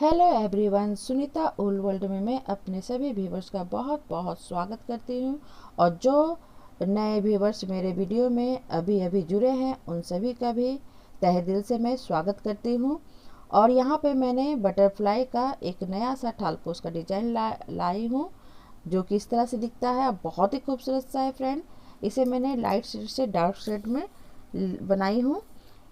Hello everyone, Sunita old world में मैं अपने सभी व्यूवर्स का बहुत बहुत स्वागत करती हूँ। और जो नए व्यूवर्स मेरे वीडियो में अभी अभी जुड़े हैं उन सभी का भी तहे दिल से मैं स्वागत करती हूँ। और यहाँ पे मैंने बटरफ्लाई का एक नया सा ठालपोस का डिजाइन लाई हूँ, जो कि इस तरह से दिखता है। बहुत ही खूबसूरत सा है फ्रेंड। इसे मैंने लाइट शेड से डार्क शेड में बनाई हूँ।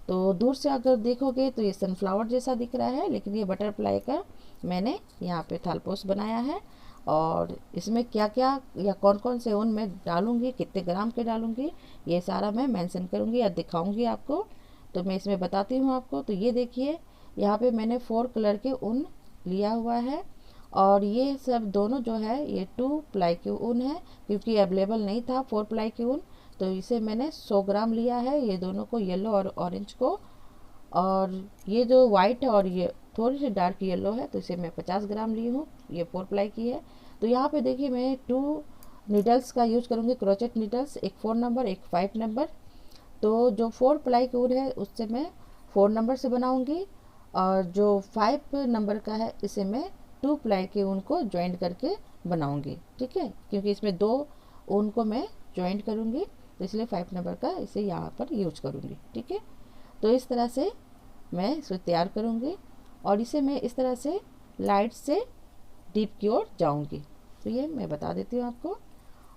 तो दूर से अगर देखोगे तो ये सनफ्लावर जैसा दिख रहा है, लेकिन ये बटरफ्लाई का मैंने यहाँ पे थालपोस बनाया है। और इसमें क्या क्या या कौन कौन से ऊन मैं डालूंगी, कितने ग्राम के डालूंगी, ये सारा मैं मेंशन करूंगी या दिखाऊंगी आपको। तो मैं इसमें बताती हूँ आपको। तो ये देखिए, यहाँ पे मैंने 4 कलर के ऊन लिया हुआ है। और ये सब दोनों जो है ये 2 प्लाई के ऊन है, क्योंकि अवेलेबल नहीं था 4 प्लाई के ऊन। तो इसे मैंने 100 ग्राम लिया है, ये दोनों को, येलो और ऑरेंज को। और ये जो वाइट है और ये थोड़ी सी डार्क येलो है, तो इसे मैं 50 ग्राम ली हूँ। ये 4 प्लाई की है। तो यहाँ पे देखिए मैं 2 नीडल्स का यूज करूँगी, क्रोचेट नीडल्स, एक 4 नंबर एक 5 नंबर। तो जो 4 प्लाई की ऊन है उससे मैं 4 नंबर से बनाऊँगी, और जो 5 नंबर का है इसे मैं 2 प्लाई के ऊन को ज्वाइंट करके बनाऊँगी। ठीक है, क्योंकि इसमें 2 ऊन को मैं ज्वाइंट करूँगी, तो इसलिए 5 नंबर का इसे यहाँ पर यूज करूँगी। ठीक है, तो इस तरह से मैं इसे तैयार करूँगी और इसे मैं इस तरह से लाइट से डीप की ओर जाऊँगी। तो ये मैं बता देती हूँ आपको।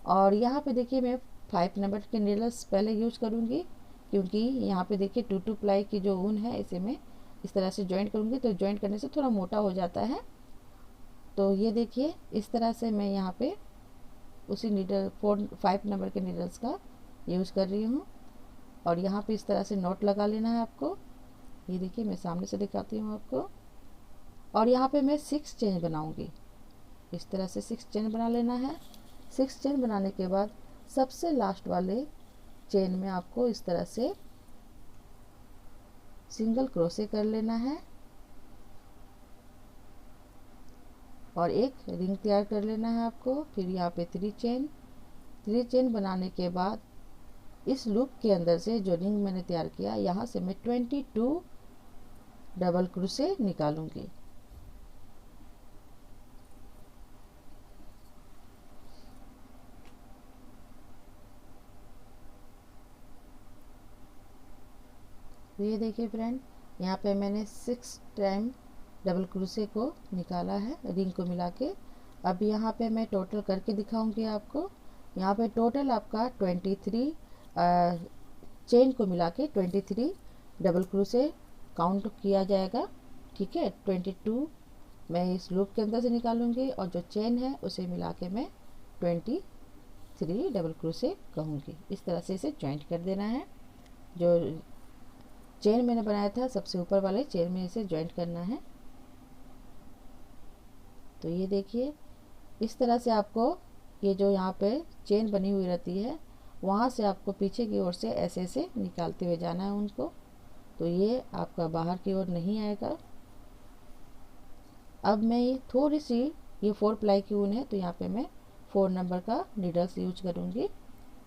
और यहाँ पे देखिए मैं 5 नंबर के नीडल्स पहले यूज करूँगी, क्योंकि यहाँ पे देखिए 2 प्लाई की जो ऊन है इसे मैं इस तरह से ज्वाइंट करूँगी। तो ज्वाइंट करने से थोड़ा मोटा हो जाता है। तो ये देखिए इस तरह से मैं यहाँ पे उसी नीडल 5 नंबर के नीडल्स का यूज़ कर रही हूँ। और यहाँ पे इस तरह से नॉट लगा लेना है आपको। ये देखिए मैं सामने से दिखाती हूँ आपको। और यहाँ पे मैं 6 चेन बनाऊँगी। इस तरह से 6 चेन बना लेना है। 6 चेन बनाने के बाद सबसे लास्ट वाले चेन में आपको इस तरह से सिंगल क्रोशे कर लेना है और एक रिंग तैयार कर लेना है आपको। फिर यहाँ पे 3 चेन बनाने के बाद इस लूप के अंदर से जो रिंग मैंने तैयार किया, यहाँ से मैं 22 डबल क्रोशे निकालूंगी। तो ये देखिए फ्रेंड, यहाँ पे मैंने 6 टाइम डबल क्रोशे को निकाला है रिंग को मिला के। अब यहाँ पे मैं टोटल करके दिखाऊंगी आपको। यहाँ पे टोटल आपका 23 चेन को मिला के 23 डबल क्रोशे काउंट किया जाएगा। ठीक है, 22 मैं इस लूप के अंदर से निकालूंगी और जो चेन है उसे मिला के मैं 23 डबल क्रोशे कहूँगी। इस तरह से इसे ज्वाइंट कर देना है। जो चेन मैंने बनाया था सबसे ऊपर वाले चेन में इसे ज्वाइंट करना है। तो ये देखिए इस तरह से आपको ये जो यहाँ पे चेन बनी हुई रहती है, वहाँ से आपको पीछे की ओर से ऐसे ऐसे निकालते हुए जाना है उनको। तो ये आपका बाहर की ओर नहीं आएगा। अब मैं ये थोड़ी सी, ये 4 प्लाई की ऊन है तो यहाँ पे मैं 4 नंबर का नीडल्स यूज करूँगी।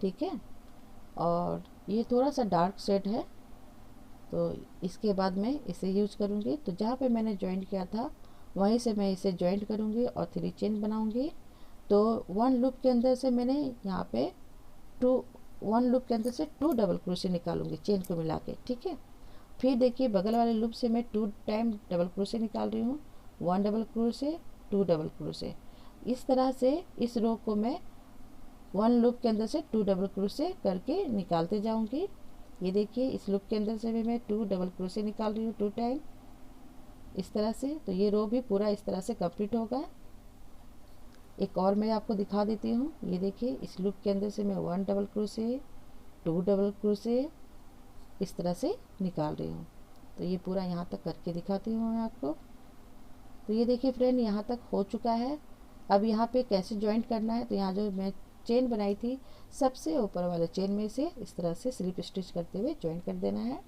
ठीक है, और ये थोड़ा सा डार्क शेड है, तो इसके बाद मैं इसे यूज करूँगी। तो जहाँ पे मैंने ज्वाइंट किया था वहीं से मैं इसे ज्वाइंट करूँगी और 3 चेन बनाऊँगी। तो 1 लूप के अंदर से मैंने यहाँ पे 1 लूप के अंदर से 2 डबल क्रोशे निकालूंगी चेन को मिला के। ठीक है, फिर देखिए बगल वाले लूप से मैं 2 टाइम डबल क्रोशे निकाल रही हूँ, 1 डबल क्रोशे 2 डबल क्रोशे। इस तरह से इस रो को मैं 1 लूप के अंदर से 2 डबल क्रोशे करके निकालते जाऊँगी। ये देखिए इस लूप के अंदर से भी मैं 2 डबल क्रोशे निकाल रही हूँ 2 टाइम, इस तरह से। तो ये रो भी पूरा इस तरह से कंप्लीट होगा। एक और मैं आपको दिखा देती हूँ। ये देखिए इस लूप के अंदर से मैं 1 डबल क्रोशे 2 डबल क्रोशे इस तरह से निकाल रही हूँ। तो ये पूरा यहाँ तक करके दिखाती हूँ मैं आपको। तो ये देखिए फ्रेंड यहाँ तक हो चुका है। अब यहाँ पे कैसे ज्वाइंट करना है, तो यहाँ जो मैं चेन बनाई थी सबसे ऊपर वाले चेन में से इस तरह से स्लिप स्टिच करते हुए ज्वाइंट कर देना है।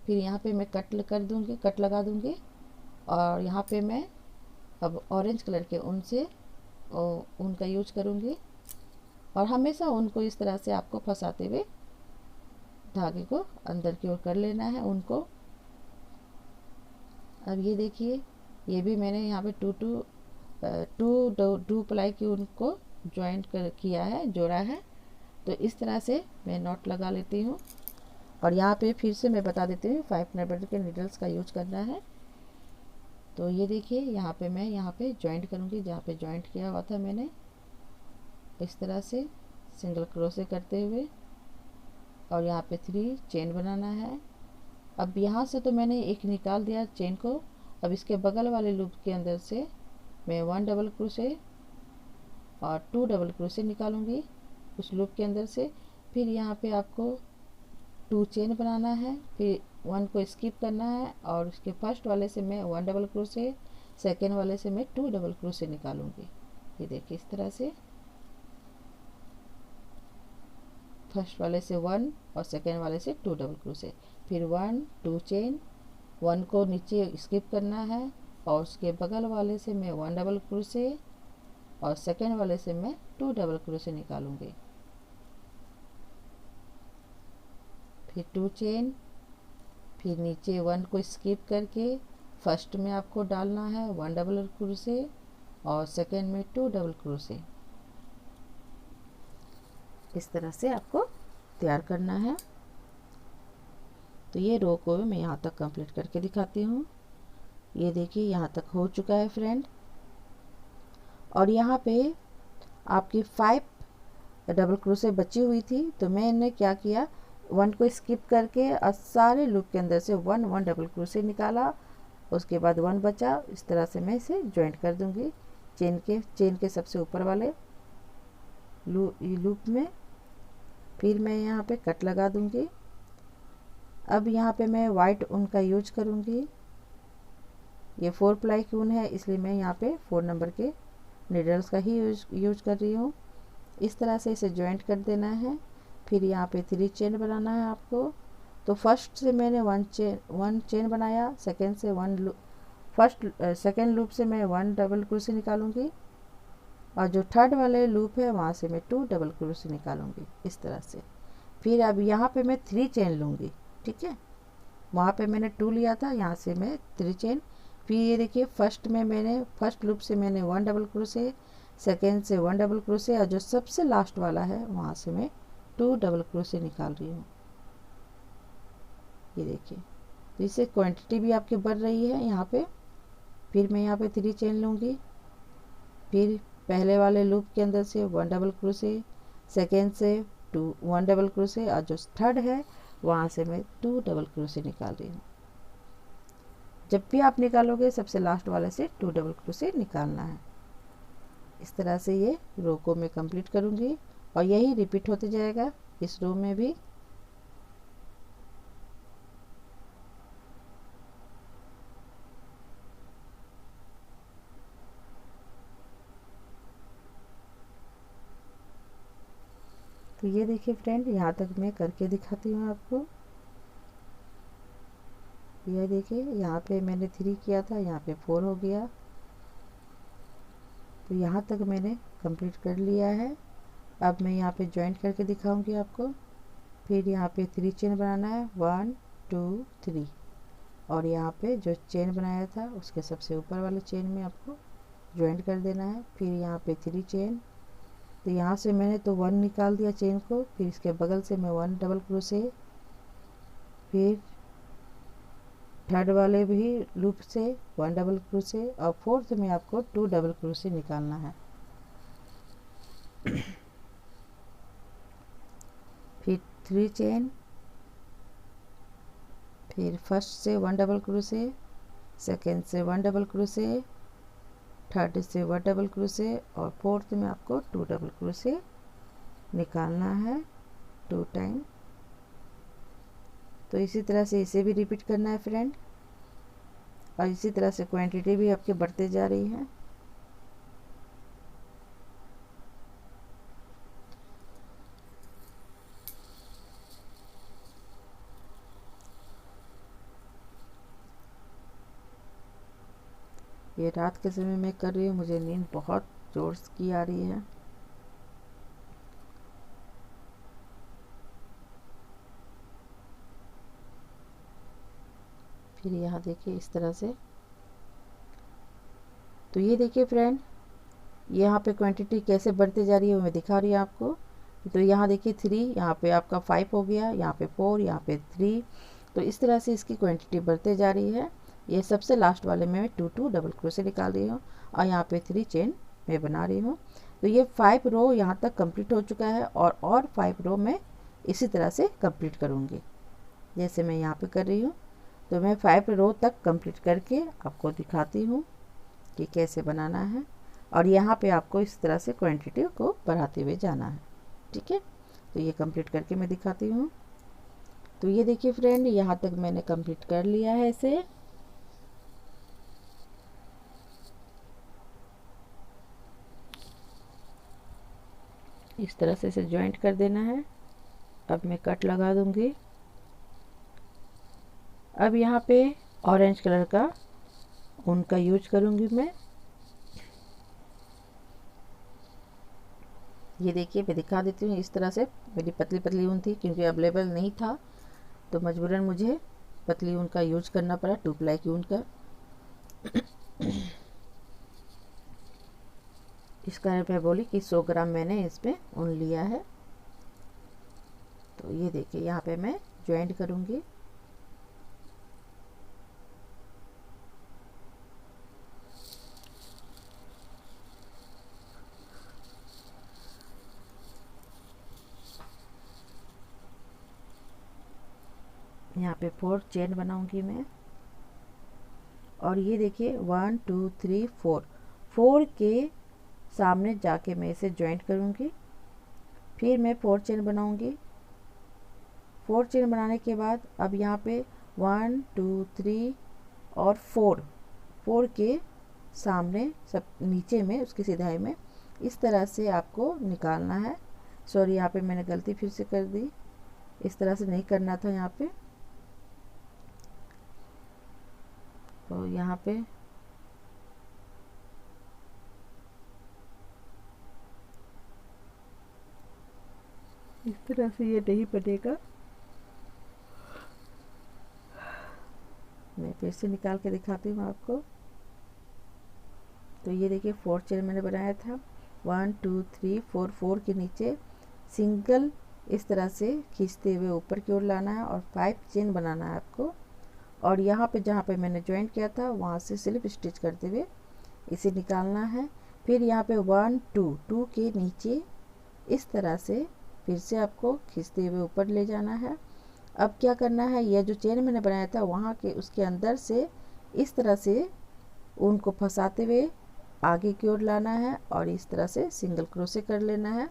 फिर यहाँ पे मैं कट कर दूँगी, कट लगा दूँगी। और यहाँ पे मैं अब ऑरेंज कलर के ऊन से ऊन का यूज करूँगी। और हमेशा ऊन को इस तरह से आपको फंसाते हुए धागे को अंदर की ओर कर लेना है ऊन को। अब ये देखिए ये भी मैंने यहाँ पे टू प्लाई की उनको ज्वाइंट कर किया है, जोड़ा है। तो इस तरह से मैं नॉट लगा लेती हूँ। और यहाँ पे फिर से मैं बता देती हूँ 5 नंबर के नीडल्स का यूज करना है। तो ये देखिए यहाँ पे मैं यहाँ पे ज्वाइंट करूँगी, जहाँ पे ज्वाइंट किया हुआ था मैंने, इस तरह से सिंगल क्रोशे करते हुए, और यहाँ पे 3 चेन बनाना है। अब यहाँ से तो मैंने एक निकाल दिया चेन को। अब इसके बगल वाले लूप के अंदर से मैं 1 डबल क्रोशे और 2 डबल क्रोशे निकालूंगी उस लूप के अंदर से। फिर यहाँ पे आपको 2 चेन बनाना है, फिर 1 को स्किप करना है, और उसके फर्स्ट वाले से मैं 1 डबल क्रोशे, सेकेंड वाले से मैं 2 डबल क्रोशे निकालूंगी। ये देखिए इस तरह से फर्स्ट वाले से 1 और सेकेंड वाले से 2 डबल क्रोशे, फिर 1 2 चेन, 1 को नीचे स्किप करना है, और उसके बगल वाले से मैं 1 डबल क्रोशे और सेकेंड वाले से मैं 2 डबल क्रोशे निकालूंगी। फिर 2 चेन, फिर नीचे 1 को स्किप करके फर्स्ट में आपको डालना है 1 डबल क्रोशे और सेकेंड में 2 डबल क्रोशे। इस तरह से आपको तैयार करना है। तो ये रो को मैं यहाँ तक कंप्लीट करके दिखाती हूँ। ये देखिए यहाँ तक हो चुका है फ्रेंड। और यहाँ पे आपकी 5 डबल क्रोशे बची हुई थी, तो मैंने क्या किया, 1 को स्किप करके और सारे लूप के अंदर से 1 डबल क्रोशे निकाला। उसके बाद 1 बचा, इस तरह से मैं इसे ज्वाइंट कर दूंगी चेन के सबसे ऊपर वाले लूप में। फिर मैं यहाँ पे कट लगा दूंगी। अब यहाँ पे मैं वाइट ऊन का यूज करूँगी। ये 4 प्लाई की ऊन है, इसलिए मैं यहाँ पे 4 नंबर के नीडल्स का ही यूज कर रही हूँ। इस तरह से इसे ज्वाइंट कर देना है। फिर यहाँ पे 3 चेन बनाना है आपको। तो फर्स्ट से मैंने 1 चेन बनाया, सेकेंड से सेकेंड लूप से मैं 1 डबल क्रोशे निकालूंगी, और जो थर्ड वाले लूप है वहाँ से मैं 2 डबल क्रोशे निकालूंगी इस तरह से। फिर अब यहाँ पे मैं 3 चेन लूँगी, ठीक है। वहाँ पे मैंने 2 लिया था, यहाँ से मैं 3 चेन। फिर ये देखिए फर्स्ट लूप से मैंने 1 डबल क्रोशे, सेकेंड से 1 डबल क्रोशे, और जो सबसे लास्ट वाला है वहाँ से मैं 2 डबल क्रोशे निकाल रही हूँ। ये देखिए, तो इससे क्वांटिटी भी आपकी बढ़ रही है यहाँ पे। फिर मैं यहाँ पे 3 चेन लूँगी, फिर पहले वाले लूप के अंदर से 1 डबल क्रोशे, सेकेंड से 1 डबल क्रोशे, और जो थर्ड है वहाँ से मैं 2 डबल क्रोशे निकाल रही हूँ। जब भी आप निकालोगे सबसे लास्ट वाले से 2 डबल क्रोशे निकालना है। इस तरह से ये रो को मैं कंप्लीट करूँगी, और यही रिपीट होते जाएगा इस रो में भी। तो ये देखिए फ्रेंड, यहाँ तक मैं करके दिखाती हूँ आपको। ये देखिए यहाँ पे मैंने 3 किया था, यहाँ पे 4 हो गया। तो यहाँ तक मैंने कंप्लीट कर लिया है। अब मैं यहाँ पे ज्वाइंट करके दिखाऊंगी आपको। फिर यहाँ पे 3 चेन बनाना है, 1 2 3, और यहाँ पे जो चेन बनाया था उसके सबसे ऊपर वाले चेन में आपको ज्वाइंट कर देना है। फिर यहाँ पे 3 चेन, तो यहाँ से मैंने तो 1 निकाल दिया चेन को, फिर इसके बगल से मैं 1 डबल क्रोशे, फिर थर्ड वाले भी लूप से 1 डबल क्रोशे, और फोर्थ में आपको 2 डबल क्रोशे निकालना है। फिर 3 चेन, फिर फर्स्ट से 1 डबल क्रोशे, सेकेंड से 1 डबल क्रोशे, थर्ड से 1 डबल क्रोशे, और फोर्थ में आपको 2 डबल क्रोशे निकालना है 2 टाइम। तो इसी तरह से इसे भी रिपीट करना है फ्रेंड, और इसी तरह से क्वांटिटी भी आपके बढ़ते जा रही है। ये रात के समय में कर रही हूँ, मुझे नींद बहुत जोर की आ रही है। फिर यहाँ देखिए इस तरह से तो ये देखिए फ्रेंड, यहाँ पे क्वांटिटी कैसे बढ़ती जा रही है वो मैं दिखा रही हूँ आपको। तो यहाँ देखिए 3, यहाँ पे आपका 5 हो गया, यहाँ पे 4, यहाँ पे 3। तो इस तरह से इसकी क्वांटिटी बढ़ते जा रही है। ये सबसे लास्ट वाले में 2 डबल क्रोशे निकाल रही हूँ और यहाँ पे 3 चेन मैं बना रही हूँ। तो ये 5 रो यहाँ तक कंप्लीट हो चुका है और 5 रो मैं इसी तरह से कंप्लीट करूँगी जैसे मैं यहाँ पे कर रही हूँ। तो मैं 5 रो तक कंप्लीट करके आपको दिखाती हूँ कि कैसे बनाना है, और यहाँ पे आपको इस तरह से क्वांटिटी को बढ़ाते हुए जाना है। ठीक है, तो ये कंप्लीट करके मैं दिखाती हूँ। तो ये देखिए फ्रेंड, यहाँ तक मैंने कंप्लीट कर लिया है इसे। इस तरह से इसे ज्वाइंट कर देना है। अब मैं कट लगा दूंगी। अब यहाँ पे ऑरेंज कलर का ऊन का यूज करूंगी मैं। ये देखिए मैं दिखा देती हूँ। इस तरह से मेरी पतली पतली ऊन थी, क्योंकि अवेलेबल नहीं था तो मजबूरन मुझे पतली ऊन का यूज करना पड़ा, 2 प्लाई की ऊन का। इस कारण मैं बोली कि 100 ग्राम मैंने इसमें ऊन लिया है। तो ये देखिए यहाँ पे मैं ज्वाइंट करूँगी। यहाँ पे 4 चेन बनाऊंगी मैं। और ये देखिए 1 2 3 4 के सामने जाके मैं इसे ज्वाइंट करूंगी। फिर मैं 4 चेन बनाऊंगी। 4 चेन बनाने के बाद अब यहाँ पे 1 2 3 और 4 के सामने सब नीचे में उसकी सिधाई में इस तरह से आपको निकालना है। सॉरी, यहाँ पे मैंने गलती फिर से कर दी। इस तरह से नहीं करना था यहाँ पे। तो यहाँ पे इस तरह से ये नहीं बनेगा। मैं फिर से निकाल के दिखाती हूँ आपको। तो ये देखिए 4 चेन मैंने बनाया था। 1 2 3 4 के नीचे सिंगल इस तरह से खींचते हुए ऊपर की ओर लाना है और 5 चेन बनाना है आपको। और यहाँ पे जहाँ पे मैंने ज्वाइंट किया था वहाँ से स्लिप स्टिच करते हुए इसे निकालना है। फिर यहाँ पे 1 2 के नीचे इस तरह से फिर से आपको खींचते हुए ऊपर ले जाना है। अब क्या करना है, यह जो चेन मैंने बनाया था वहाँ के उसके अंदर से इस तरह से ऊन को फंसाते हुए आगे की ओर लाना है और इस तरह से सिंगल क्रोशे कर लेना है।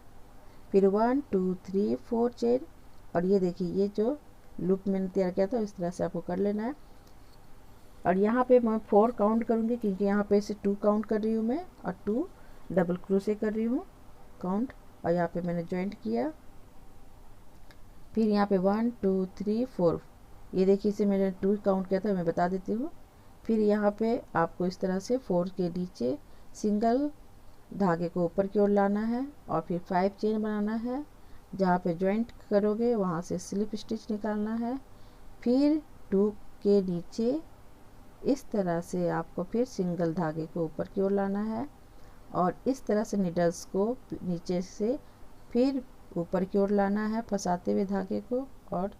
फिर 1 2 3 4 चेन, और ये देखिए ये जो लूप मैंने तैयार किया था इस तरह से आपको कर लेना है। और यहाँ पे मैं 4 काउंट करूँगी, क्योंकि यहाँ पे इसे 2 काउंट कर रही हूँ मैं और 2 डबल क्रोशे कर रही हूँ काउंट। और यहाँ पे मैंने ज्वाइंट किया। फिर यहाँ पे 1 2 3 4, ये देखिए इसे मैंने 2 काउंट किया था, मैं बता देती हूँ। फिर यहाँ पे आपको इस तरह से 4 के नीचे सिंगल धागे को ऊपर की ओर लाना है और फिर 5 चेन बनाना है। जहाँ पे ज्वाइंट करोगे वहाँ से स्लिप स्टिच निकालना है। फिर 2 के नीचे इस तरह से आपको फिर सिंगल धागे को ऊपर की ओर लाना है और इस तरह से नीडल्स को नीचे से फिर ऊपर की ओर लाना है फंसाते हुए धागे को और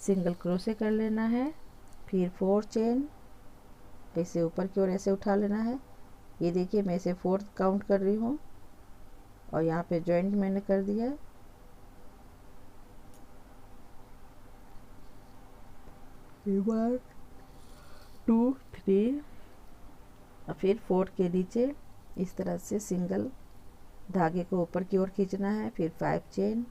सिंगल क्रोशे कर लेना है। फिर 4 चेन इसे ऊपर की ओर ऐसे उठा लेना है। ये देखिए मैं इसे 4 काउंट कर रही हूँ और यहाँ पे ज्वाइंट मैंने कर दिया। फिर 1 2 3 और फिर 4 के नीचे इस तरह से सिंगल धागे को ऊपर की ओर खींचना है। फिर 5 चेन,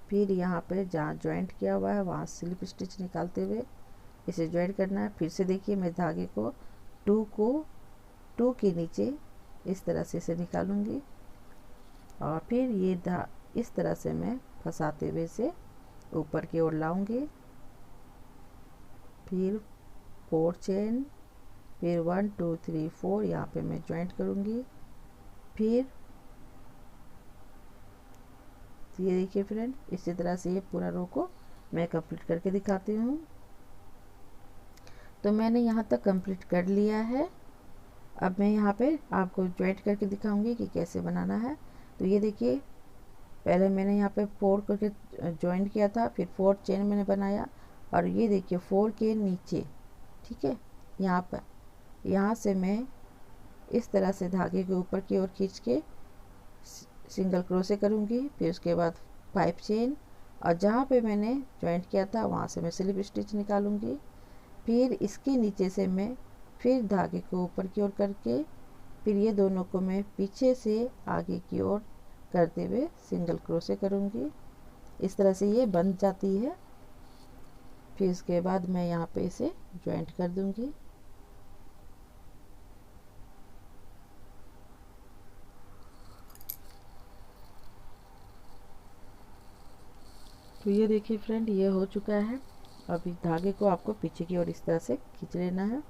फिर यहाँ पे जहाँ ज्वाइंट किया हुआ है वहाँ स्लिप स्टिच निकालते हुए इसे ज्वाइंट करना है। फिर से देखिए मैं धागे को 2 के नीचे इस तरह से इसे निकालूंगी और फिर ये इस तरह से मैं फंसाते हुए इसे ऊपर की ओर लाऊंगी। फिर 4 चेन, फिर 1 2 3 4 यहाँ पे मैं ज्वाइंट करूँगी। फिर ये देखिए फ्रेंड, इसी तरह से ये पूरा रो को मैं कंप्लीट करके दिखाती हूँ। तो मैंने यहाँ तक कंप्लीट कर लिया है। अब मैं यहाँ पे आपको ज्वाइंट करके दिखाऊंगी कि कैसे बनाना है। तो ये देखिए, पहले मैंने यहाँ पे 4 करके ज्वाइंट किया था, फिर 4 चेन मैंने बनाया, और ये देखिए 4 के नीचे, ठीक है, यहाँ पर, यहाँ से मैं इस तरह से धागे के ऊपर की ओर खींच के सिंगल क्रोशे करूँगी। फिर उसके बाद 5 चेन, और जहाँ पे मैंने ज्वाइंट किया था वहाँ से मैं स्लिप स्टिच निकालूंगी। फिर इसके नीचे से मैं फिर धागे को ऊपर की ओर करके फिर ये दोनों को मैं पीछे से आगे की ओर करते हुए सिंगल क्रोशे करूँगी। इस तरह से ये बन जाती है। फिर इसके बाद मैं यहाँ पे इसे ज्वाइंट कर दूँगी। तो ये देखिए फ्रेंड, ये हो चुका है। अब इस धागे को आपको पीछे की ओर इस तरह से खींच लेना है।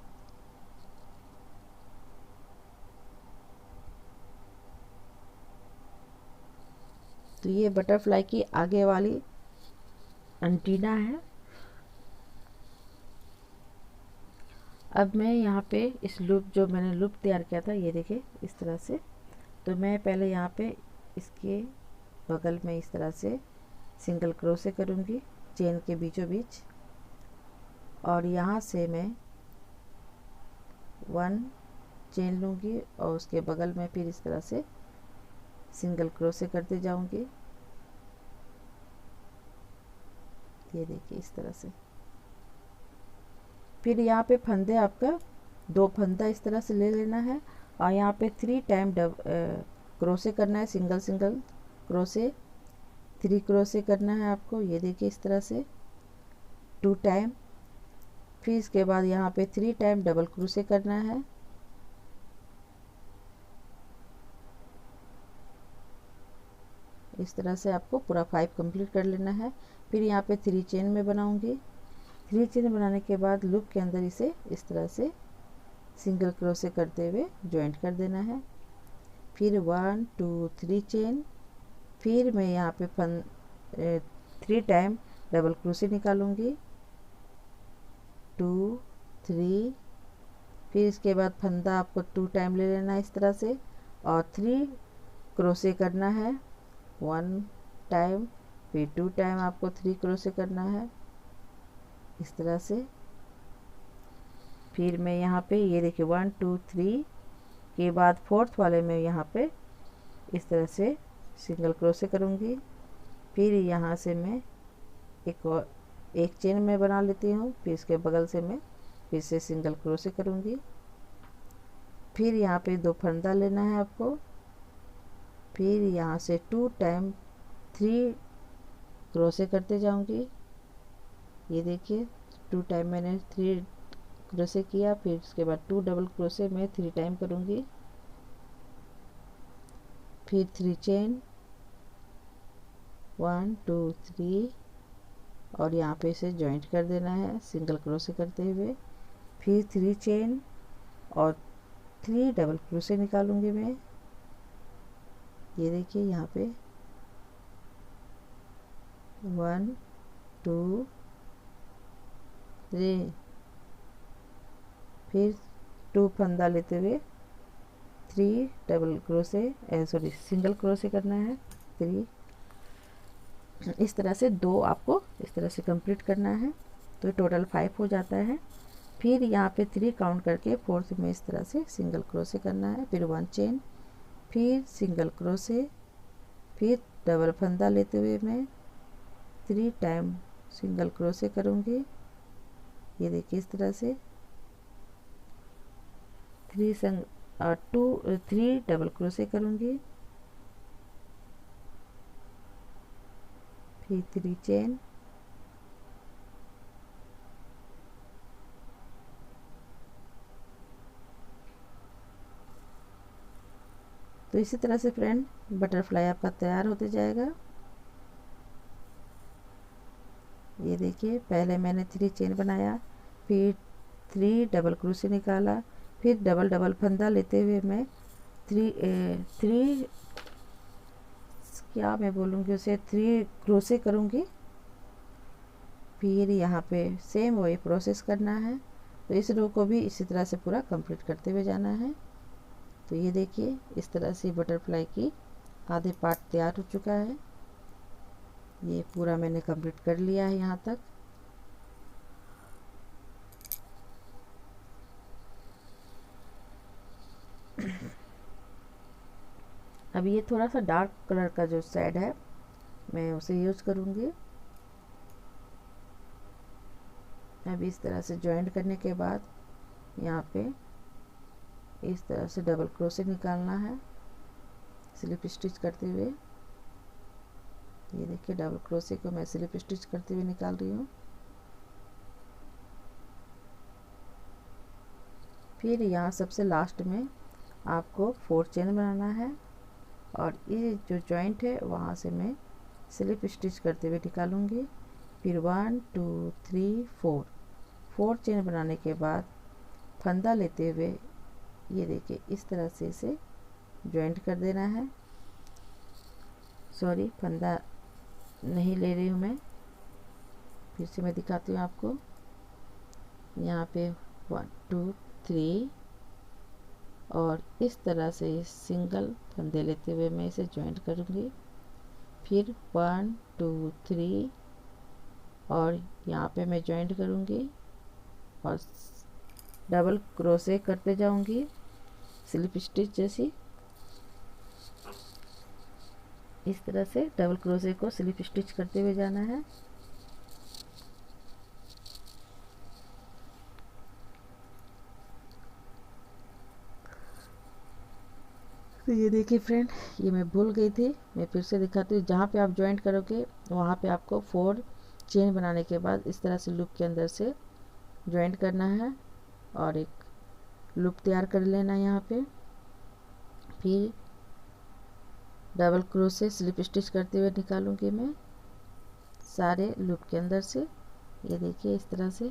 तो ये बटरफ्लाई की आगे वाली एंटीना है। अब मैं यहाँ पे इस लूप, जो मैंने लूप तैयार किया था, ये देखिए इस तरह से, तो मैं पहले यहाँ पे इसके बगल में इस तरह से सिंगल क्रोशे करूँगी चेन के बीचों बीच, और यहाँ से मैं 1 चेन लूँगी और उसके बगल में फिर इस तरह से सिंगल क्रोशे करते जाऊँगी। ये देखिए इस तरह से। फिर यहाँ पे फंदे आपका 2 फंदा इस तरह से ले लेना है, और यहाँ पे 3 टाइम क्रोशे करना है, सिंगल सिंगल क्रोशे 3 क्रोशे करना है आपको। ये देखिए इस तरह से 2 टाइम। फिर इसके बाद यहाँ पे 3 टाइम डबल क्रोशे करना है। इस तरह से आपको पूरा 5 कंप्लीट कर लेना है। फिर यहाँ पे 3 चेन में बनाऊंगी। 3 चेन बनाने के बाद लूप के अंदर इसे इस तरह से सिंगल क्रोशे करते हुए ज्वाइंट कर देना है। फिर 1 2 3 चेन। फिर मैं यहाँ पे 3 टाइम डबल क्रोशे निकालूंगी, 2 3। फिर इसके बाद फंदा आपको 2 टाइम ले लेना है इस तरह से, और 3 क्रोशे करना है 1 टाइम। फिर 2 टाइम आपको 3 क्रोशे करना है इस तरह से। फिर मैं यहाँ पे ये देखिए 1 2 3 के बाद 4th वाले में यहाँ पे इस तरह से सिंगल क्रोशे करूँगी। फिर यहाँ से मैं एक चेन में बना लेती हूँ, फिर इसके बगल से मैं फिर से सिंगल क्रोशे करूँगी। फिर यहाँ पे 2 फंदा लेना है आपको। फिर यहाँ से 2 टाइम 3 क्रोशे करते जाऊँगी। ये देखिए 2 टाइम मैंने 3 क्रोशे किया, फिर उसके बाद 2 डबल क्रोशे मैं 3 टाइम करूँगी। फिर 3 चेन 1 2 3, और यहाँ पे इसे जॉइंट कर देना है सिंगल क्रोशे करते हुए। फिर 3 चेन और 3 डबल क्रोशे निकालूंगी मैं। ये देखिए यहाँ पे 1 2 3, फिर 2 फंदा लेते हुए 3 double crochet sorry single crochet करना है 3। इस तरह से 2 आपको इस तरह से कंप्लीट करना है, तो टोटल 5 हो जाता है। फिर यहाँ पे 3 काउंट करके 4th में इस तरह से सिंगल क्रोशे करना है, फिर 1 चेन, फिर सिंगल क्रोशे, फिर डबल फंदा लेते हुए मैं 3 टाइम सिंगल क्रोशे करूँगी। ये देखिए इस तरह से 3 डबल क्रोशे करूँगी, फिर 3 चेन, तो इसी तरह से फ्रेंड बटरफ्लाई आपका तैयार होते जाएगा। ये देखिए पहले मैंने 3 चेन बनाया, फिर 3 डबल क्रोशे निकाला, फिर डबल डबल फंदा लेते हुए मैं 3 क्या मैं बोलूँगी उसे 3 क्रोशे करूँगी। फिर यहाँ पे सेम वही प्रोसेस करना है, तो इस रो को भी इसी तरह से पूरा कंप्लीट करते हुए जाना है। तो ये देखिए इस तरह से बटरफ्लाई की आधे पार्ट तैयार हो चुका है। ये पूरा मैंने कंप्लीट कर लिया है यहाँ तक। अब ये थोड़ा सा डार्क कलर का जो शेड है मैं उसे यूज करूँगी। अब इस तरह से जॉइंट करने के बाद यहाँ पे इस तरह से डबल क्रोशे निकालना है स्लिप स्टिच करते हुए। ये देखिए डबल क्रोशे को मैं स्लिप स्टिच करते हुए निकाल रही हूँ। फिर यहाँ सबसे लास्ट में आपको 4 चेन बनाना है और ये जो जॉइंट है वहाँ से मैं स्लिप स्टिच करते हुए निकालूंगी। फिर 1 2 3 4 चेन बनाने के बाद फंदा लेते हुए ये देखिए इस तरह से इसे जॉइंट कर देना है। सॉरी, फंदा नहीं ले रही हूँ मैं, फिर से मैं दिखाती हूँ आपको। यहाँ पे 1 2 3 और इस तरह से सिंगल फंदे लेते हुए मैं इसे जॉइंट करूँगी। फिर 1 2 3 और यहाँ पे मैं जॉइंट करूँगी और डबल क्रोशे करते जाऊँगी स्लिप स्टिच जैसी। इस तरह से डबल क्रोशे को स्लिप स्टिच करते हुए जाना है। तो ये देखिए फ्रेंड, ये मैं भूल गई थी, मैं फिर से दिखाती हूँ। जहाँ पे आप ज्वाइंट करोगे वहाँ पे आपको 4 चेन बनाने के बाद इस तरह से लूप के अंदर से ज्वाइंट करना है और एक लूप तैयार कर लेना है यहाँ पे। फिर डबल क्रोशे स्लिप स्टिच करते हुए निकालूंगी मैं सारे लूप के अंदर से। ये देखिए इस तरह से।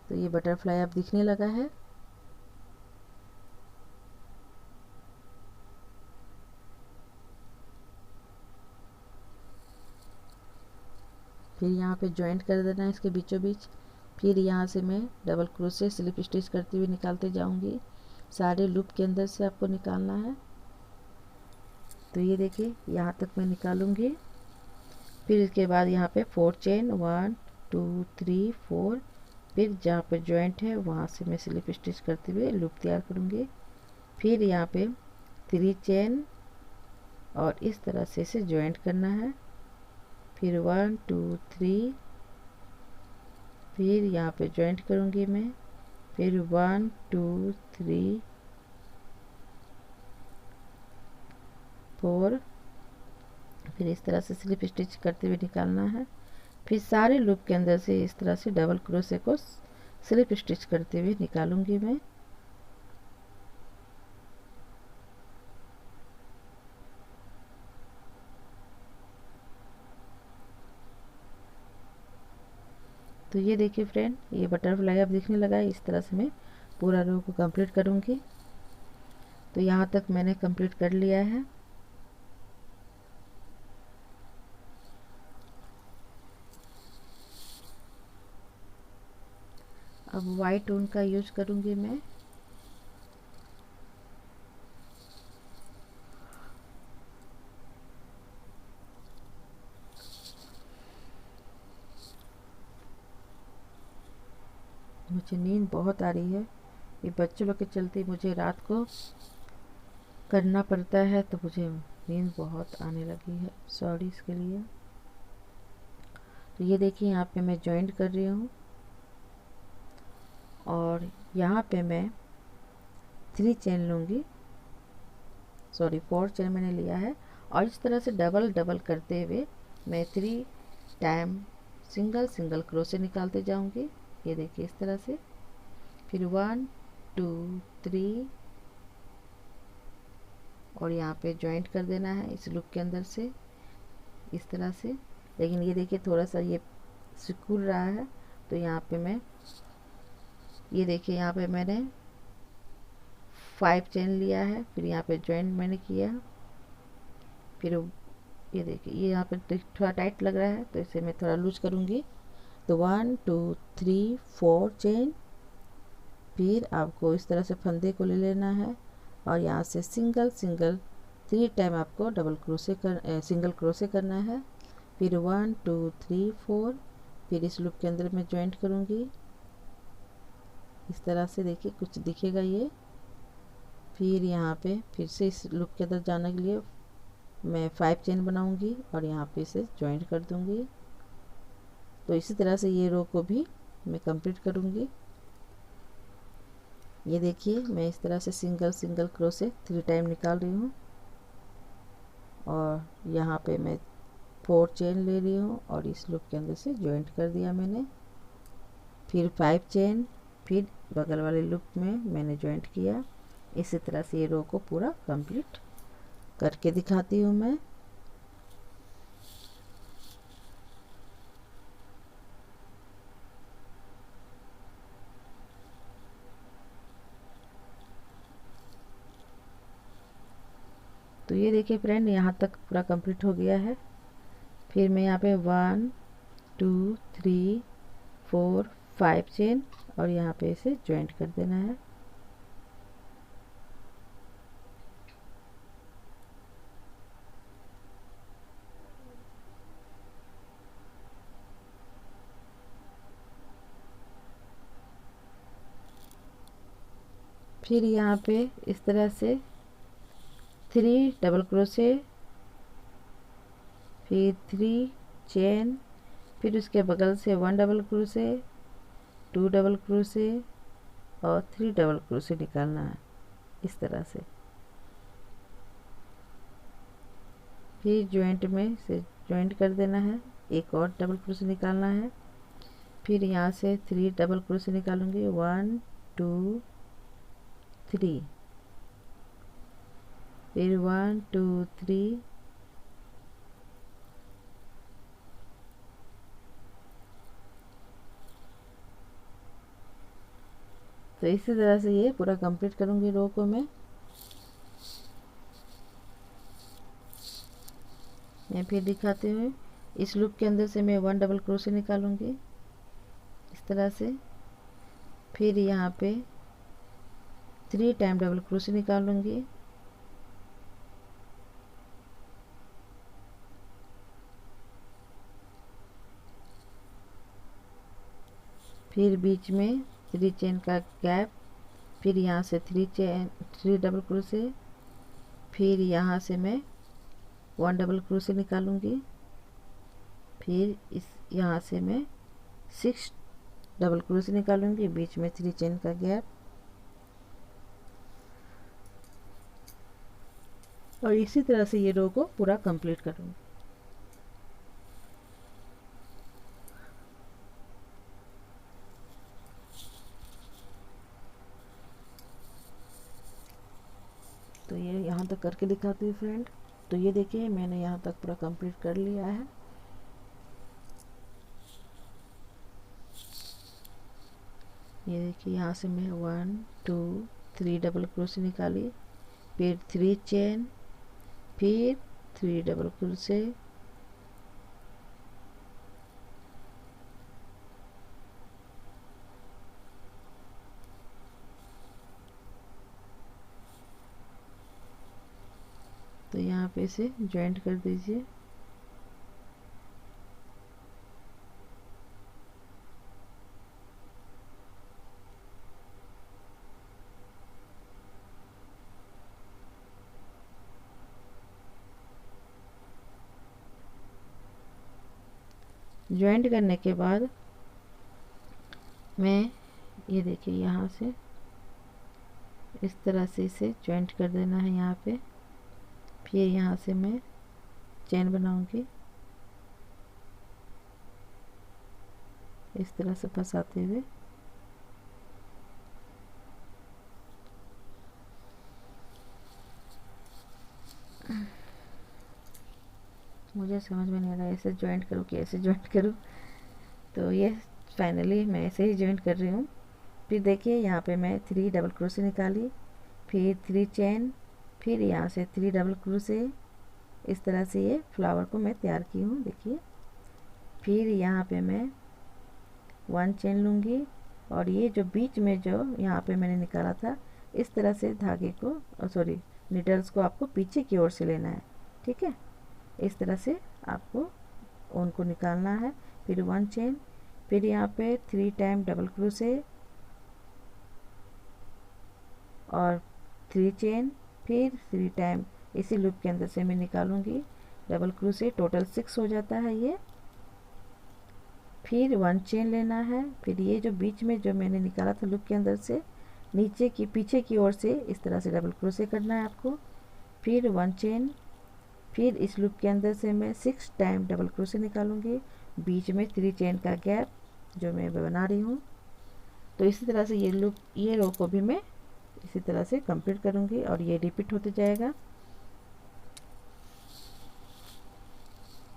तो ये बटरफ्लाई अब दिखने लगा है। फिर यहाँ पे ज्वाइंट कर देना है इसके बीचों बीच। फिर यहाँ से मैं डबल क्रोशे स्लिप स्टिच करते हुए निकालते जाऊँगी। सारे लूप के अंदर से आपको निकालना है। तो ये देखिए यहाँ तक मैं निकालूंगी। फिर इसके बाद यहाँ पे 4 चेन 1 2 3 4। फिर जहाँ पे जॉइंट है वहाँ से मैं स्लिप स्टिच करते हुए लूप तैयार करूँगी। फिर यहाँ पे 3 चेन और इस तरह से इसे जॉइंट करना है। फिर 1 2 3। फिर यहाँ पे जॉइंट करूँगी मैं। फिर 1 2 3 4। फिर इस तरह से स्लिप स्टिच करते हुए निकालना है। फिर सारे लूप के अंदर से इस तरह से डबल क्रोशे को स्लिप स्टिच करते हुए निकालूंगी मैं। तो ये देखिए फ्रेंड, ये बटरफ्लाई अब दिखने लगा है। इस तरह से मैं पूरा रो को कंप्लीट करूंगी। तो यहाँ तक मैंने कंप्लीट कर लिया है। अब वाइट ऊन का यूज करूंगी मैं। मुझे नींद बहुत आ रही है। ये बच्चों लोग के चलते मुझे रात को करना पड़ता है, तो मुझे नींद बहुत आने लगी है। सॉरी इसके लिए। तो ये देखिए यहाँ पे मैं जॉइंट कर रही हूँ और यहाँ पे मैं 3 चेन लूँगी। सॉरी 4 चेन मैंने लिया है और इस तरह से डबल डबल करते हुए मैं 3 टाइम सिंगल सिंगल क्रोशे निकालते जाऊँगी। ये देखिए इस तरह से। फिर 1 2 3 और यहाँ पे जॉइंट कर देना है इस लूप के अंदर से इस तरह से। लेकिन ये देखिए थोड़ा सा ये सिकुड़ रहा है, तो यहाँ पे मैं ये देखिए यहाँ पे मैंने 5 चेन लिया है। फिर यहाँ पे जॉइंट मैंने किया। फिर ये देखिए ये यहाँ पे थोड़ा टाइट लग रहा है, तो इसे मैं थोड़ा लूज करूँगी। तो 1 2 3 4 चेन। फिर आपको इस तरह से फंदे को ले लेना है और यहाँ से सिंगल सिंगल 3 टाइम आपको सिंगल क्रोशे करना है। फिर 1 2 3 4, फिर इस लूप के अंदर मैं ज्वाइंट करूँगी। इस तरह से देखिए कुछ दिखेगा ये। फिर यहाँ पे फिर से इस लूप के अंदर जाने के लिए मैं 5 चेन बनाऊंगी और यहाँ पे इसे ज्वाइंट कर दूंगी। तो इसी तरह से ये रो को भी मैं कंप्लीट करूंगी। ये देखिए मैं इस तरह से सिंगल सिंगल क्रोशे 3 टाइम निकाल रही हूँ और यहाँ पे मैं 4 चेन ले रही हूँ और इस लूप के अंदर से ज्वाइंट कर दिया मैंने। फिर 5 चेन, फिर बगल वाले लूप में मैंने ज्वाइंट किया। इसी तरह से ये रो को पूरा कंप्लीट करके दिखाती हूँ मैं। तो ये देखिए फ्रेंड, यहाँ तक पूरा कंप्लीट हो गया है। फिर मैं यहाँ पे 1 2 3 4 5 चेन और यहाँ पे इसे ज्वाइंट कर देना है। फिर यहाँ पे इस तरह से 3 डबल क्रोशे, फिर 3 चेन, फिर उसके बगल से 1 डबल क्रोशे, 2 डबल क्रोशे और 3 डबल क्रोशे निकालना है इस तरह से। फिर जॉइंट में से जॉइंट कर देना है, एक और डबल क्रोशे निकालना है। फिर यहाँ से 3 डबल क्रोशे निकालूंगी, 1 2 3, फिर 1 2 3, तो इसी तरह से ये पूरा कंप्लीट करूंगी रो को मैं फिर दिखाते हुए। इस लूप के अंदर से मैं 1 डबल क्रोशे निकालूंगी इस तरह से। फिर यहाँ पे 3 टाइम डबल क्रोशे निकालूंगी। फिर बीच में 3 चेन का गैप, फिर यहाँ से 3 डबल क्रोशे, फिर यहाँ से मैं 1 डबल क्रोशे निकालूंगी। फिर इस यहाँ से मैं 6 डबल क्रोशे निकालूंगी, बीच में 3 चेन का गैप, और इसी तरह से ये रो को पूरा कंप्लीट करूंगी। तो ये यहाँ तक करके दिखाती हूँ फ्रेंड। तो ये देखिए मैंने यहाँ तक पूरा कंप्लीट कर लिया है। ये देखिए यहाँ से मैं 1 2 3 डबल क्रोशे निकाली, फिर 3 चेन, फिर 3 डबल क्रोशे, तो यहाँ पे इसे ज्वाइंट कर दीजिए। ज्वाइंट करने के बाद मैं ये देखिए यहाँ से इस तरह से इसे ज्वाइंट कर देना है यहाँ पे। फिर यहाँ से मैं चेन बनाऊंगी इस तरह से फंसाते हुए। मुझे समझ में नहीं आ रहा ऐसे ज्वाइंट करूँ कि ऐसे ज्वाइंट करूँ, तो ये फाइनली मैं ऐसे ही ज्वाइंट कर रही हूँ। फिर देखिए यहाँ पे मैं 3 डबल क्रोशे निकाली, फिर 3 चेन, फिर यहाँ से 3 डबल क्रोशे, इस तरह से ये फ्लावर को मैं तैयार की हूँ देखिए। फिर यहाँ पे मैं 1 चेन लूँगी और ये जो बीच में जो यहाँ पे मैंने निकाला था इस तरह से धागे को सॉरी नीडल्स को आपको पीछे की ओर से लेना है, ठीक है। इस तरह से आपको उनको निकालना है। फिर 1 चेन, फिर यहाँ पे 3 टाइम डबल क्रोशे और 3 चेन, फिर 3 टाइम इसी लूप के अंदर से मैं निकालूंगी डबल क्रोशे, टोटल 6 हो जाता है ये। फिर 1 चेन लेना है, फिर ये जो बीच में जो मैंने निकाला था लूप के अंदर से नीचे की पीछे की ओर से इस तरह से डबल क्रोशे करना है आपको। फिर 1 चेन, फिर इस लूप के अंदर से मैं 6 टाइम डबल क्रोशे निकालूंगी, बीच में 3 चेन का गैप जो मैं बना रही हूँ। तो इसी तरह से ये लूप ये रो को भी मैं इसी तरह से कंप्लीट करूंगी और ये रिपीट होते जाएगा।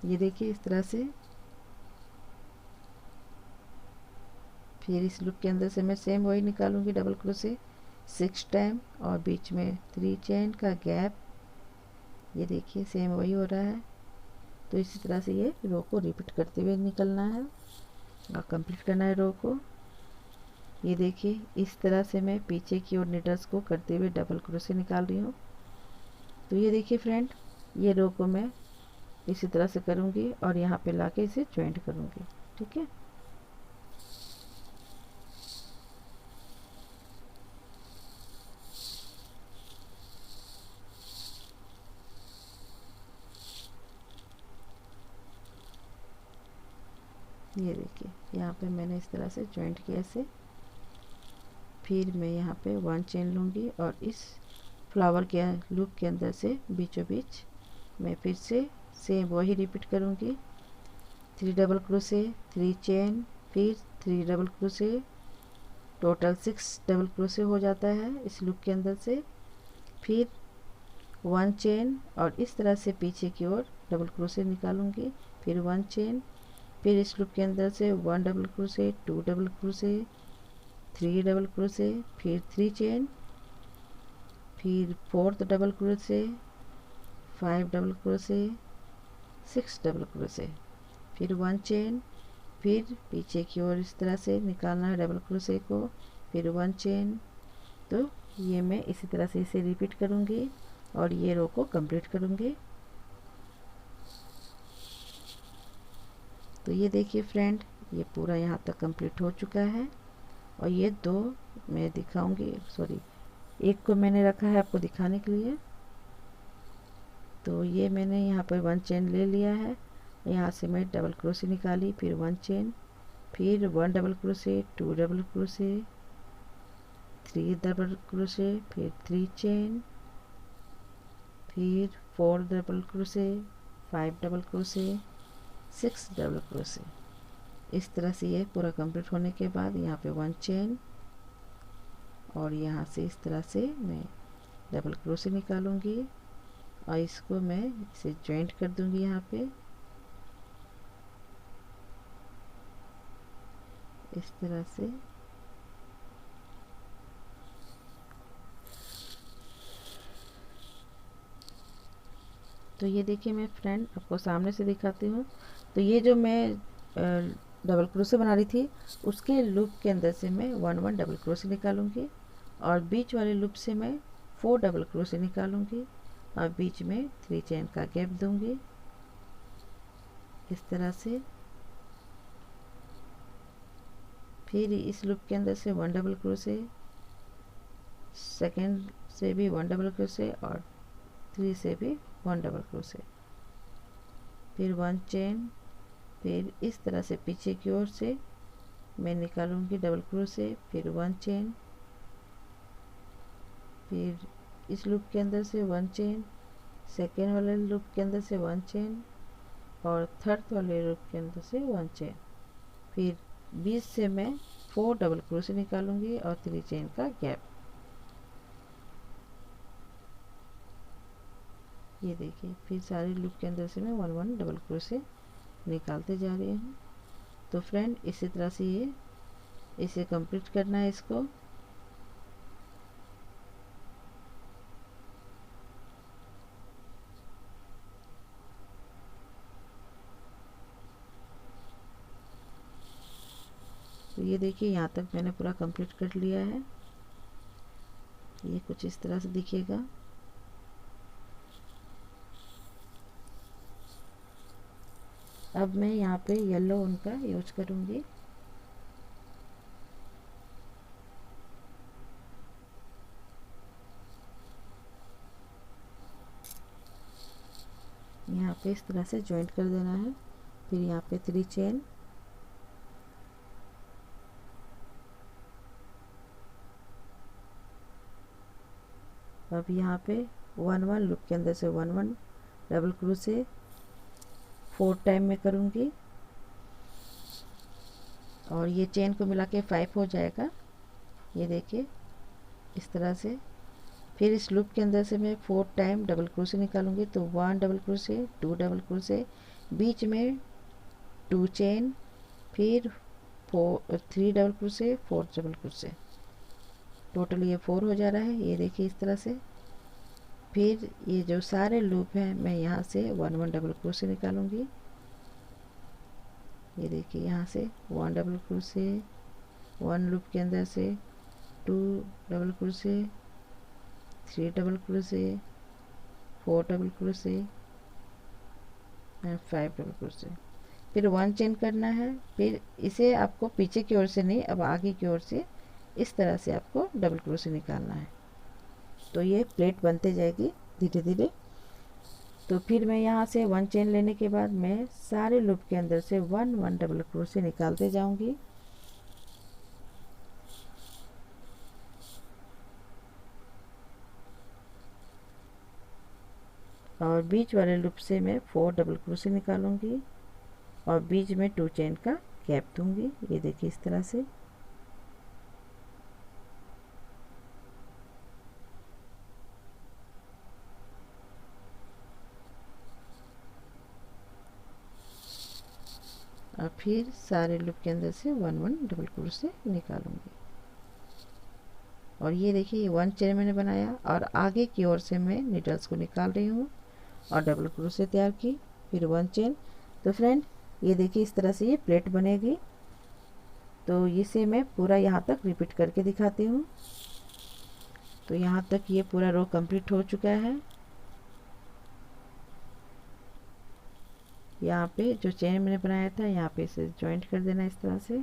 ये देखिए इस तरह से। फिर इस लूप के अंदर से मैं सेम वही निकालूंगी डबल क्रोशे 6 टाइम और बीच में 3 चेन का गैप। ये देखिए सेम वही हो रहा है। तो इसी तरह से ये रो को रिपीट करते हुए निकलना है और कंप्लीट करना है रो को। ये देखिए इस तरह से मैं पीछे की ओर नीडल्स को करते हुए डबल क्रोशे निकाल रही हूँ। तो ये देखिए फ्रेंड, ये रो को मैं इसी तरह से करूँगी और यहाँ पे लाके इसे ज्वाइंट करूँगी, ठीक है। ये देखिए यहाँ पे मैंने इस तरह से ज्वाइंट किया इसे। फिर मैं यहाँ पे 1 चेन लूँगी और इस फ्लावर के लूप के अंदर से बीचों बीच मैं फिर से सेम वही रिपीट करूँगी। 3 डबल क्रोशे, 3 चेन, फिर 3 double crochet, total 6 double crochet हो जाता है इस लूप के अंदर से। फिर 1 चेन और इस तरह से पीछे की ओर डबल क्रोशे निकालूंगी। फिर 1 चेन, फिर इस लूप के अंदर से 1 double crochet, 2 double crochet, 3 double crochet, फिर 3 चेन, फिर 4th double crochet, 5 double crochet, 6 double crochet, फिर 1 चेन, फिर पीछे की ओर इस तरह से निकालना है डबल क्रोशे को, फिर 1 चेन। तो ये मैं इसी तरह से इसे रिपीट करूँगी और ये रो को कंप्लीट करूँगी। तो ये देखिए फ्रेंड, ये पूरा यहाँ तक कंप्लीट हो चुका है और ये 2 मैं दिखाऊंगी, सॉरी एक को मैंने रखा है आपको दिखाने के लिए। तो ये मैंने यहाँ पर 1 चेन ले लिया है, यहाँ से मैं डबल क्रोशे निकाली, फिर 1 चेन, फिर 1 double crochet, 2 double crochet, 3 double crochet, फिर 3 चेन, फिर 4 double crochet, 5 double crochet, 6 double crochet. इस तरह से ये पूरा कंप्लीट होने के बाद यहाँ पे 1 चेन और यहाँ से इस तरह से मैं डबल क्रोशे निकालूंगी और इसको मैं इसे जॉइंट कर दूंगी यहाँ पे इस तरह से। तो ये देखिए मैं फ्रेंड आपको सामने से दिखाती हूँ। तो ये जो मैं डबल क्रोशे बना रही थी उसके लूप के अंदर से मैं 1 डबल क्रोशे निकालूंगी और बीच वाले लूप से मैं 4 डबल क्रोशे निकालूंगी और बीच में 3 चेन का गैप दूंगी इस तरह से। फिर इस लूप के अंदर से 1 डबल क्रोशे, सेकेंड से भी 1 डबल क्रोशे और 3 से भी 1 डबल क्रोशे, फिर 1 चेन, फिर इस तरह से पीछे की ओर से मैं निकालूंगी डबल क्रोशे, फिर 1 चेन, फिर इस लूप के अंदर से 1 चेन, सेकेंड वाले लूप के अंदर से 1 चेन और थर्ड वाले लूप के अंदर से 1 चेन, फिर बीच से मैं 4 डबल क्रोशे निकालूंगी और 3 चेन का गैप। ये देखिए फिर सारे लूप के अंदर से मैं 1 डबल क्रोशे निकालते जा रही हूँ। तो फ्रेंड इसी तरह से ये इसे कंप्लीट करना है इसको। तो ये देखिए यहाँ तक मैंने पूरा कंप्लीट कर लिया है। ये कुछ इस तरह से दिखेगा। अब मैं यहाँ पे येलो उनका यूज करूँगी। यहाँ पे इस तरह से जॉइंट कर देना है। फिर यहाँ पे 3 चेन, अब यहाँ पे 1 1 लूप के अंदर से 1 1 डबल क्रोशे 4 टाइम में करूँगी और ये चेन को मिला के 5 हो जाएगा। ये देखिए इस तरह से। फिर इस लूप के अंदर से मैं 4 टाइम डबल क्रोशे निकालूंगी, तो 1 डबल क्रोशे, 2 डबल क्रोशे, बीच में 2 चेन, फिर 3 double crochet, 4 double crochet, total ये 4 हो जा रहा है। ये देखिए इस तरह से। फिर ये जो सारे लूप हैं मैं यहाँ से 1 1 डबल क्रोशे निकालूंगी। ये देखिए यहाँ से 1 डबल क्रोशे, 1 लूप के अंदर से 2 double crochet, 3 double crochet, 4 double crochet and 5 double crochet. फिर 1 चेन करना है। फिर इसे आपको पीछे की ओर से नहीं, अब आगे की ओर से इस तरह से आपको डबल क्रोशे निकालना है। तो ये प्लेट बनते जाएगी धीरे धीरे। तो फिर मैं यहाँ से 1 चेन लेने के बाद मैं सारे लूप के अंदर से 1 1 डबल क्रोशे निकालते जाऊंगी। और बीच वाले लूप से मैं 4 डबल क्रोशे निकालूंगी और बीच में 2 चेन का गैप दूंगी। ये देखिए इस तरह से। और फिर सारे लूप के अंदर से 1 1 डबल क्रोशे निकालूंगी। और ये देखिए 1 चेन मैंने बनाया और आगे की ओर से मैं नीडल्स को निकाल रही हूँ और डबल क्रोशे तैयार की, फिर 1 चेन। तो फ्रेंड ये देखिए इस तरह से ये प्लेट बनेगी। तो इसे मैं पूरा यहाँ तक रिपीट करके दिखाती हूँ। तो यहाँ तक ये पूरा रो कंप्लीट हो चुका है। यहाँ पे जो चेन मैंने बनाया था यहाँ पे इसे जॉइंट कर देना इस तरह से।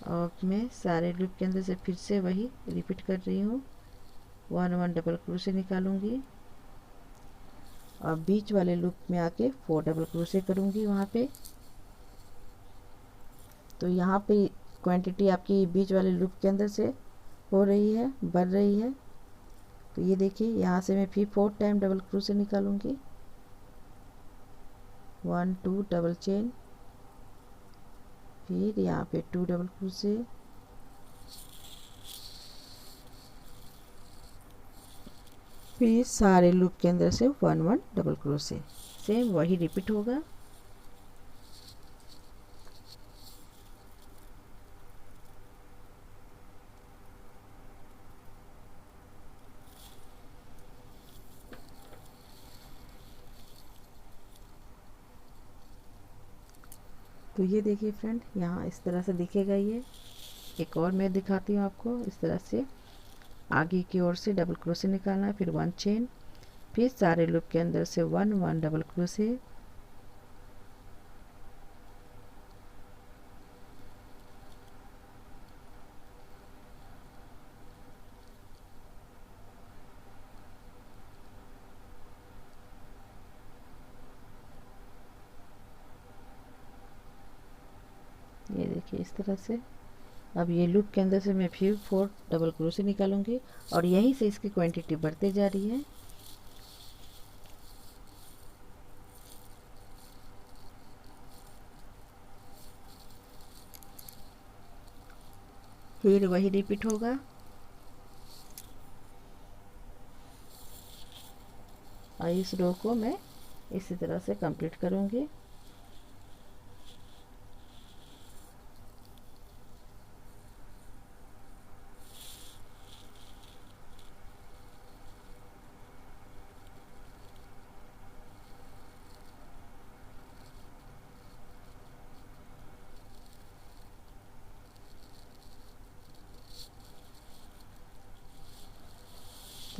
और मैं सारे लूप के अंदर से फिर से वही रिपीट कर रही हूँ। 1 1 डबल क्रोशे निकालूंगी और बीच वाले लूप में आके 4 डबल क्रोशे करूंगी वहाँ पे। तो यहाँ पे क्वांटिटी आपकी बीच वाले लूप के अंदर से हो रही है, बढ़ रही है। तो ये देखिए यहाँ से मैं फिर 4 टाइम डबल क्रोशे निकालूंगी, 1 2 डबल चेन, फिर यहाँ पे 2 डबल क्रोशे, फिर सारे लूप के अंदर से 1 1 डबल क्रोशे। सेम वही रिपीट होगा। तो ये देखिए फ्रेंड यहाँ इस तरह से दिखेगा ये। एक और मैं दिखाती हूँ आपको। इस तरह से आगे की ओर से डबल क्रोशे निकालना है, फिर 1 चेन, फिर सारे लूप के अंदर से 1 1 डबल क्रोशे, ये देखिए इस तरह से। अब ये लूप के अंदर से मैं फिर 4 डबल क्रोशे निकालूंगी और यहीं से इसकी क्वांटिटी बढ़ते जा रही है। फिर वही रिपीट होगा और इस रो को मैं इसी तरह से कंप्लीट करूंगी।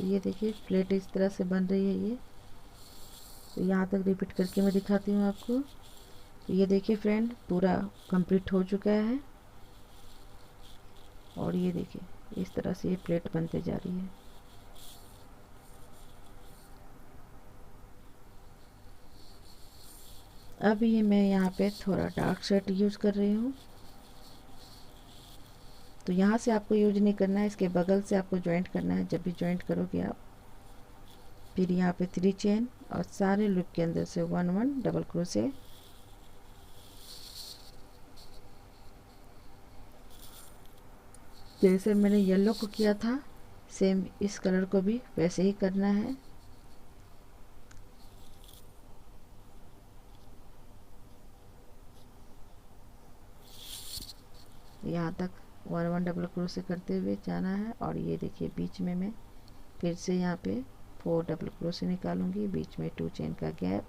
ये देखिए प्लेट इस तरह से बन रही है ये। तो यहाँ तक रिपीट करके मैं दिखाती हूँ आपको। तो ये देखिए फ्रेंड पूरा कंप्लीट हो चुका है और ये देखिए इस तरह से ये प्लेट बनते जा रही है। अब ये मैं यहाँ पे थोड़ा डार्क शेड यूज़ कर रही हूँ। तो यहाँ से आपको यूज नहीं करना है, इसके बगल से आपको जॉइंट करना है। जब भी जॉइंट करोगे आप, फिर यहाँ पे 3 चेन और सारे लूप के अंदर से 1 1 डबल क्रोशे। जैसे मैंने येलो को किया था सेम इस कलर को भी वैसे ही करना है। यहाँ तक 1 1 डबल क्रोशे करते हुए जाना है। और ये देखिए बीच में मैं फिर से यहाँ पे 4 डबल क्रोशे निकालूंगी, बीच में 2 चेन का गैप,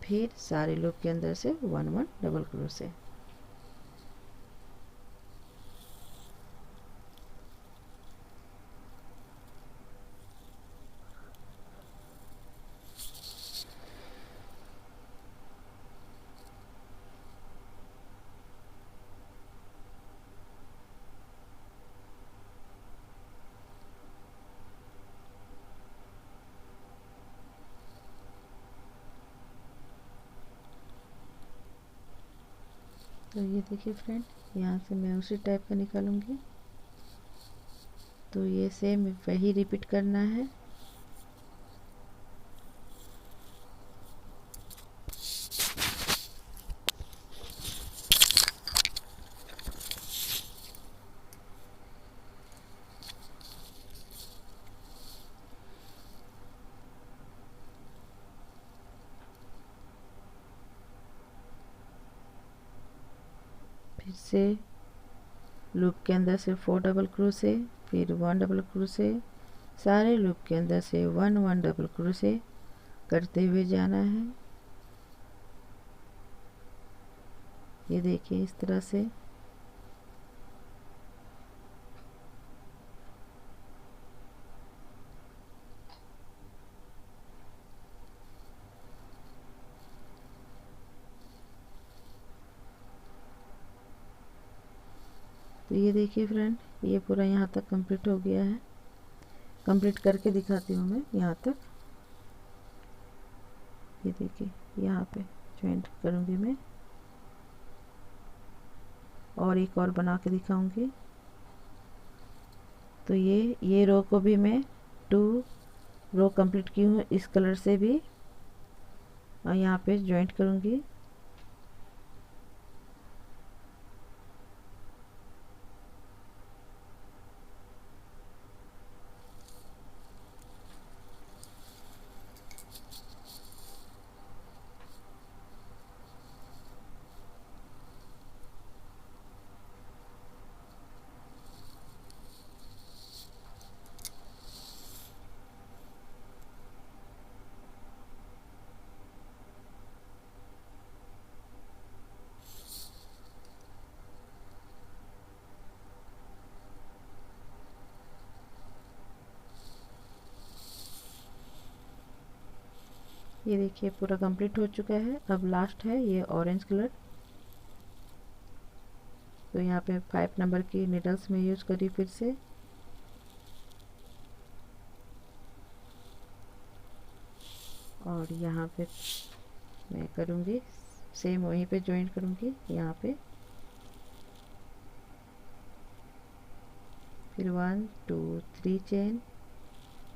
फिर सारे लूप के अंदर से 1 1 डबल क्रोशे। तो ये देखिए फ्रेंड, यहाँ से मैं उसी टाइप का निकालूंगी। तो ये सेम वही रिपीट करना है। फिर से लूप के अंदर से 4 डबल क्रोशे, फिर 1 डबल क्रोशे, सारे लूप के अंदर से 1 1 डबल क्रोशे करते हुए जाना है। ये देखिए इस तरह से। तो ये देखिए फ्रेंड, ये पूरा यहाँ तक कंप्लीट हो गया है। कंप्लीट करके दिखाती हूँ मैं यहाँ तक। ये देखिए यहाँ पे जॉइंट करूँगी मैं और एक और बना के दिखाऊंगी। तो ये रो को भी मैं 2 रो कंप्लीट की हूँ इस कलर से भी, और यहाँ पे जॉइंट करूँगी। ये देखिए पूरा कंप्लीट हो चुका है। अब लास्ट है ये ऑरेंज कलर। तो यहाँ पे 5 नंबर की नीडल्स में यूज़ करी फिर से। और यहाँ पे मैं करूँगी सेम वहीं पे जॉइंट करूँगी यहाँ पे। फिर 1 2 3 चेन,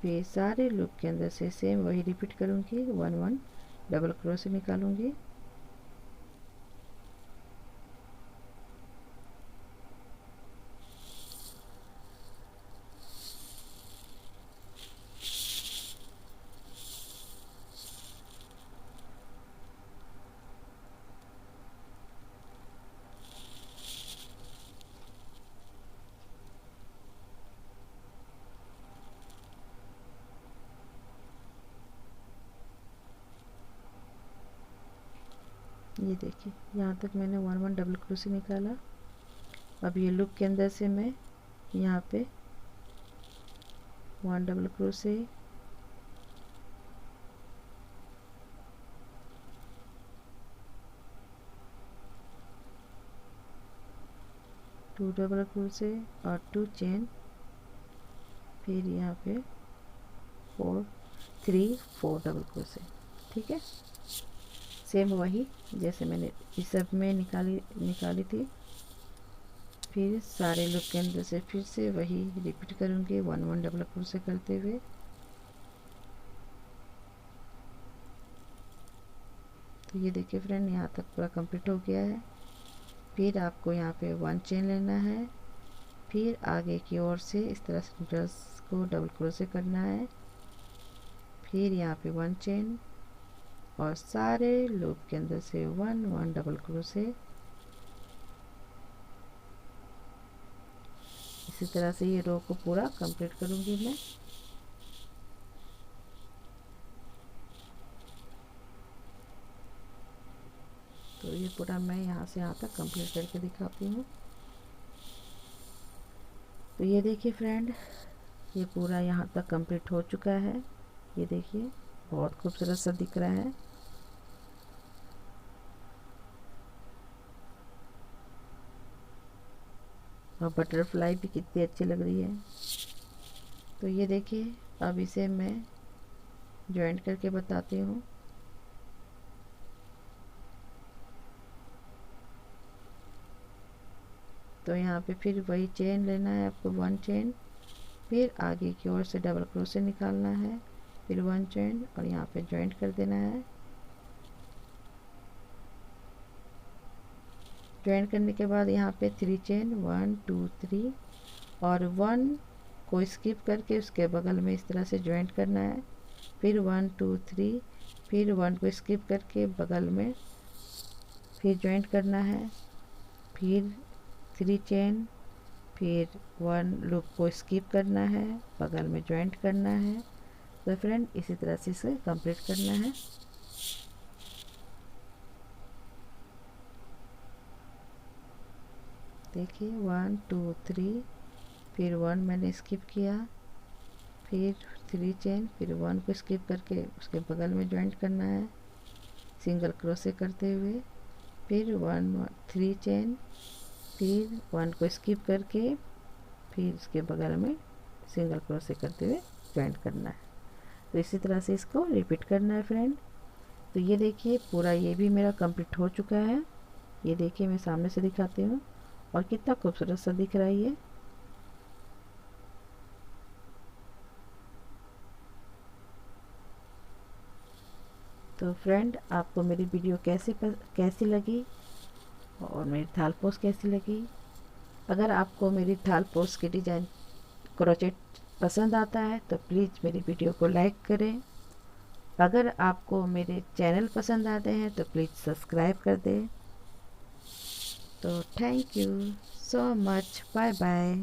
फिर सारे लूप के अंदर से सेम वही रिपीट करूँगी। 1 1 डबल क्रोशे निकालूंगी। ये देखिए यहाँ तक मैंने 1 1 डबल क्रोशे निकाला। अब ये लूप के अंदर से मैं यहाँ पे 1 डबल क्रोशे, 2 डबल क्रोशे और 2 चेन, फिर यहाँ पे 4 3 4 डबल क्रोशे। ठीक है, सेम वही जैसे मैंने इस सब में निकाली थी। फिर सारे लूप के अंदर से फिर से वही रिपीट करूँगी 1 1 डबल क्रोशे करते हुए। तो ये देखिए फ्रेंड, यहाँ तक पूरा कंप्लीट हो गया है। फिर आपको यहाँ पे 1 चेन लेना है, फिर आगे की ओर से इस तरह से ड्रेस को डबल क्रोशे करना है, फिर यहाँ पे 1 चेन और सारे लूप के अंदर से 1 1 डबल क्रोशे। इसी तरह से ये रो को पूरा कंप्लीट करूँगी मैं। तो ये पूरा मैं यहाँ से यहाँ तक कंप्लीट करके दिखाती हूँ। तो ये देखिए फ्रेंड, ये पूरा यहाँ तक कंप्लीट हो चुका है। ये देखिए बहुत खूबसूरत सा दिख रहा है। और बटरफ्लाई भी कितनी अच्छी लग रही है। तो ये देखिए, अब इसे मैं जॉइंट करके बताती हूँ। तो यहाँ पे फिर वही चेन लेना है आपको, 1 चेन, फिर आगे की ओर से डबल क्रोशे निकालना है, फिर 1 चेन और यहाँ पे जॉइंट कर देना है। जॉइंट करने के बाद यहाँ पे 3 चेन 1 2 3 और 1 को स्किप करके उसके बगल में इस तरह से जॉइंट करना है, फिर 1 2 3, फिर 1 को स्किप करके बगल में फिर जॉइंट करना है, फिर 3 चेन, फिर 1 लूप को स्किप करना है, बगल में जॉइंट करना है। तो फ्रेंड इसी तरह से इसे कंप्लीट करना है। देखिए 1 2 3, फिर 1 मैंने स्किप किया, फिर 3 चेन, फिर 1 को स्किप करके उसके बगल में जॉइंट करना है सिंगल क्रोशे करते हुए, फिर 1 3 चेन, फिर 1 को स्किप करके फिर इसके बगल में सिंगल क्रोशे करते हुए जॉइंट करना है। तो इसी तरह से इसको रिपीट करना है फ्रेंड। तो ये देखिए पूरा ये भी मेरा कंप्लीट हो चुका है। ये देखिए मैं सामने से दिखाती हूँ और कितना खूबसूरत सा दिख रहा है ये। तो फ्रेंड आपको मेरी वीडियो कैसी लगी और मेरी थाल पोस्ट कैसी लगी? अगर आपको मेरी थाल पोस्ट की डिज़ाइन क्रोचेट पसंद आता है तो प्लीज़ मेरी वीडियो को लाइक करें। अगर आपको मेरे चैनल पसंद आते हैं तो प्लीज़ सब्सक्राइब कर दें। तो thank you so much, bye bye.